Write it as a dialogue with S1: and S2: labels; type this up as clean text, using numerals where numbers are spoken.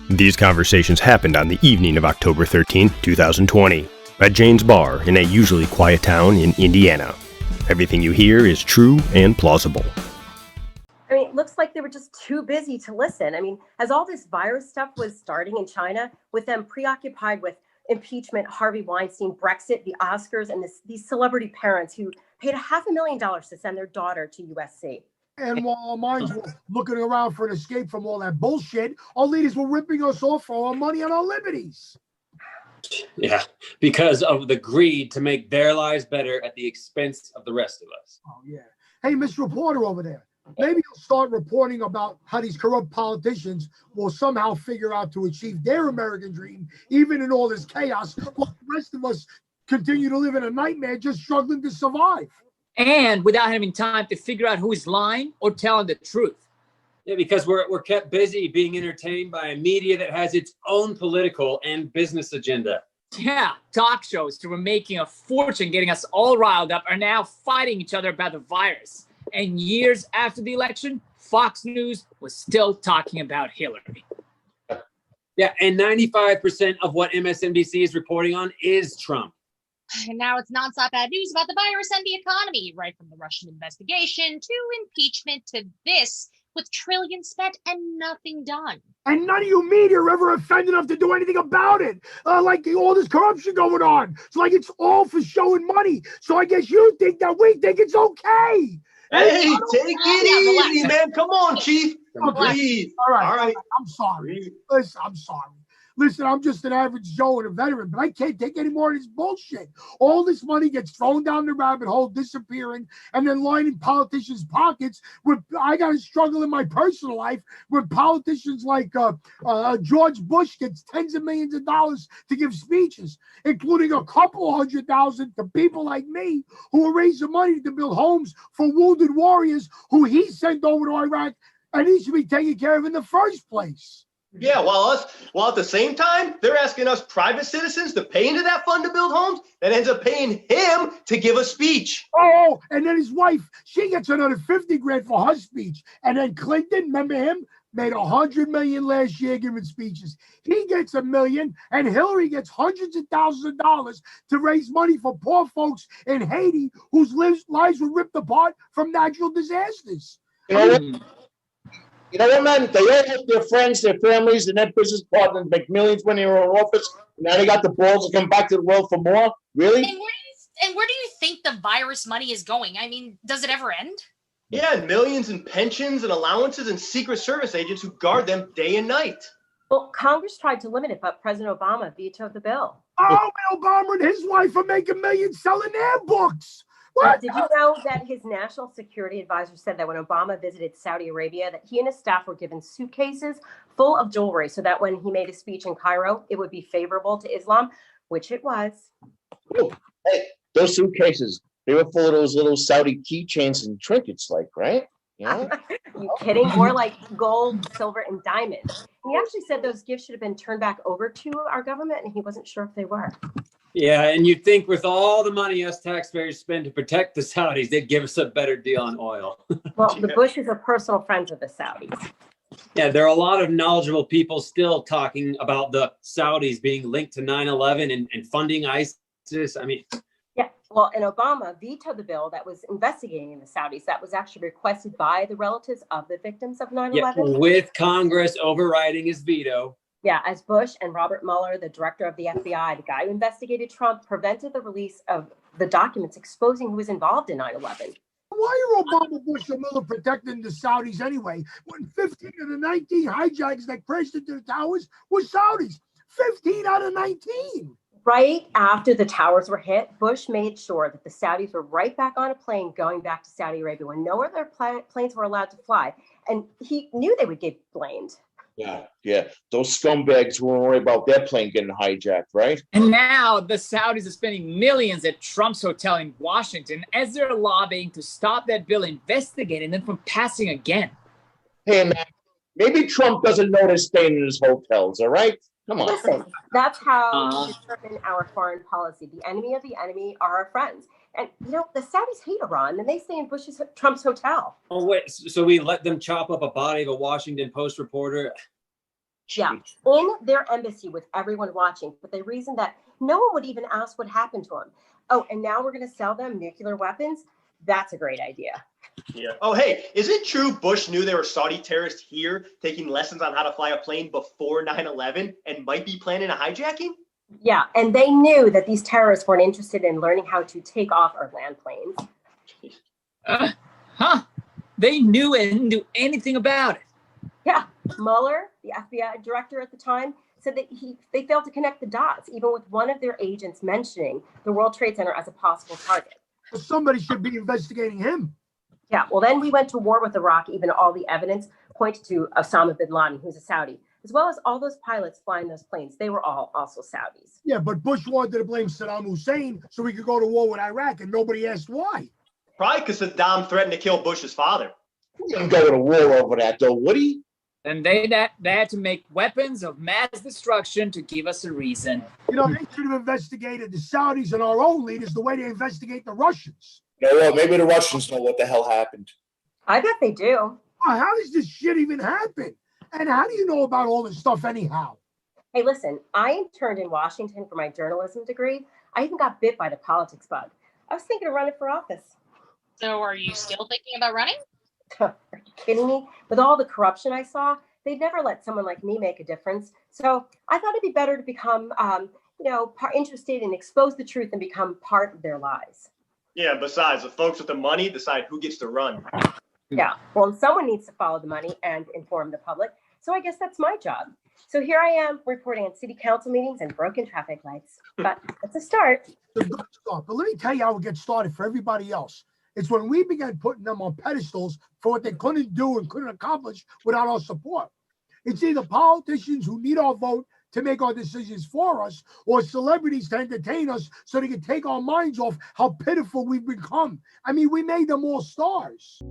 S1: These conversations happened on the evening of October 13, 2020, at Jane's Bar in a usually quiet town in Indiana. Everything you hear is true and plausible.
S2: I mean, it looks like they were just too busy to listen. I mean, as all this virus stuff was starting in China, with them preoccupied with impeachment, Harvey Weinstein, Brexit, the Oscars, and these celebrity parents who paid $500,000 to send their daughter to USC.
S3: And while our minds were looking around for an escape from all that bullshit, our leaders were ripping us off for our money and our liberties.
S4: Yeah, because of the greed to make their lives better at the expense of the rest of us.
S3: Oh, yeah. Hey, Mr. Reporter over there, maybe you'll start reporting about how these corrupt politicians will somehow figure out to achieve their American dream, even in all this chaos, while the rest of us continue to live in a nightmare just struggling to survive.
S5: And without having time to figure out who is lying or telling the truth.
S4: Yeah, because we're kept busy being entertained by a media that has its own political and business agenda.
S5: Yeah, talk shows that were making a fortune getting us all riled up are now fighting each other about the virus. And years after the election, Fox News was still talking about Hillary.
S4: Yeah, and 95% of what MSNBC is reporting on is Trump.
S6: And now it's nonstop bad news about the virus and the economy, right from the Russian investigation to impeachment to this, with trillions spent and nothing done.
S3: And none of you media are ever offended enough to do anything about it. Like all this corruption going on. It's like it's all for showing money. So I guess you think that we think it's okay.
S7: Hey, take it easy, man. Come on, Chief.
S3: Breathe. All right. I'm sorry. Listen, I'm sorry. Listen, I'm just an average Joe and a veteran, but I can't take any more of this bullshit. All this money gets thrown down the rabbit hole, disappearing, and then lining politicians' pockets. I got to struggle in my personal life with politicians like George Bush gets tens of millions of dollars to give speeches, including a couple $100,000 to people like me who are raising money to build homes for wounded warriors who he sent over to Iraq and he should be taken care of in the first place.
S7: Yeah, while at the same time, they're asking us private citizens to pay into that fund to build homes that ends up paying him to give a speech.
S3: Oh, and then his wife, she gets another $50,000 for her speech. And then Clinton, remember him, made $100 million last year giving speeches. He gets $1 million, and Hillary gets hundreds of thousands of dollars to raise money for poor folks in Haiti whose lives were ripped apart from natural disasters.
S8: You know what, man? They all help their friends, their families, and their business partners make millions when they were in office. Now they got the balls to come back to the world for more? Really?
S6: And where do you think the virus money is going? I mean, does it ever end?
S7: Yeah, millions in pensions and allowances and Secret Service agents who guard them day and night.
S2: Well, Congress tried to limit it, but President Obama vetoed the bill.
S3: Oh, Obama and his wife are making millions selling their books.
S2: Did you know that his national security advisor said that when Obama visited Saudi Arabia, that he and his staff were given suitcases full of jewelry so that when he made a speech in Cairo, it would be favorable to Islam, which it was.
S8: Ooh, hey, those suitcases, they were full of those little Saudi keychains and trinkets, like, right? Yeah.
S2: You kidding? More like gold, silver, and diamonds. He actually said those gifts should have been turned back over to our government, and he wasn't sure if they were.
S4: Yeah, and you'd think with all the money us taxpayers spend to protect the Saudis, they'd give us a better deal on oil.
S2: Well, the Bushes are personal friends of the Saudis.
S4: Yeah, there are a lot of knowledgeable people still talking about the Saudis being linked to 9/11 and funding ISIS. I mean,
S2: yeah, well, and Obama vetoed the bill that was investigating the Saudis. That was actually requested by the relatives of the victims of 9/11.
S4: Yeah, with Congress overriding his veto.
S2: Yeah, as Bush and Robert Mueller, the director of the FBI, the guy who investigated Trump, prevented the release of the documents exposing who was involved in 9/11.
S3: Why are Obama, Bush, and Mueller protecting the Saudis anyway, when 15 of the 19 hijackers that crashed into the towers were Saudis? 15 out of 19.
S2: Right after the towers were hit, Bush made sure that the Saudis were right back on a plane going back to Saudi Arabia when no other planes were allowed to fly. And he knew they would get blamed.
S8: Yeah. Those scumbags won't worry about their plane getting hijacked, right?
S5: And now the Saudis are spending millions at Trump's hotel in Washington as they're lobbying to stop that bill investigating them from passing again.
S8: Hey, man, maybe Trump doesn't know they're staying in his hotels, all right? Come on.
S2: Listen, that's how we determine our foreign policy. The enemy of the enemy are our friends. And, you know, the Saudis hate Iran, and they stay in Trump's hotel.
S4: Oh, wait, so we let them chop up a body of a Washington Post reporter?
S2: Yeah, in their embassy with everyone watching, but they reasoned that no one would even ask what happened to them. Oh, and now we're going to sell them nuclear weapons? That's a great idea.
S7: Yeah. Oh, hey, is it true Bush knew there were Saudi terrorists here taking lessons on how to fly a plane before 9/11 and might be planning a hijacking?
S2: Yeah, and they knew that these terrorists weren't interested in learning how to take off or land planes.
S5: They knew and didn't do anything about it.
S2: Yeah, Mueller, the FBI director at the time, said that they failed to connect the dots, even with one of their agents mentioning the World Trade Center as a possible target.
S3: Well, somebody should be investigating him.
S2: Yeah, well, then we went to war with Iraq. Even all the evidence pointed to Osama bin Laden, who's a Saudi, as well as all those pilots flying those planes. They were all also Saudis.
S3: Yeah, but Bush wanted to blame Saddam Hussein so we could go to war with Iraq, and nobody asked why.
S7: Probably because Saddam threatened to kill Bush's father.
S8: We didn't go to war over that, though, would he?
S5: And they had to make weapons of mass destruction to give us a reason.
S3: You know, they should have investigated the Saudis and our own leaders the way they investigate the Russians.
S8: You know what? Maybe the Russians know what the hell happened.
S2: I bet they do.
S3: Oh, how does this shit even happen? And how do you know about all this stuff anyhow?
S2: Hey, listen, I interned in Washington for my journalism degree. I even got bit by the politics bug. I was thinking of running for office.
S6: So are you still thinking about running?
S2: Are you kidding me? With all the corruption I saw, they'd never let someone like me make a difference. So I thought it'd be better to become, interested and expose the truth and become part of their lives.
S7: Yeah, besides, the folks with the money decide who gets to run.
S2: Yeah, well, someone needs to follow the money and inform the public. So I guess that's my job. So here I am reporting on city council meetings and broken traffic lights. But it's a start.
S3: It's a good start. But let me tell you how it gets started for everybody else. It's when we began putting them on pedestals for what they couldn't do and couldn't accomplish without our support. It's either politicians who need our vote to make our decisions for us, or celebrities to entertain us so they can take our minds off how pitiful we've become. I mean, we made them all stars.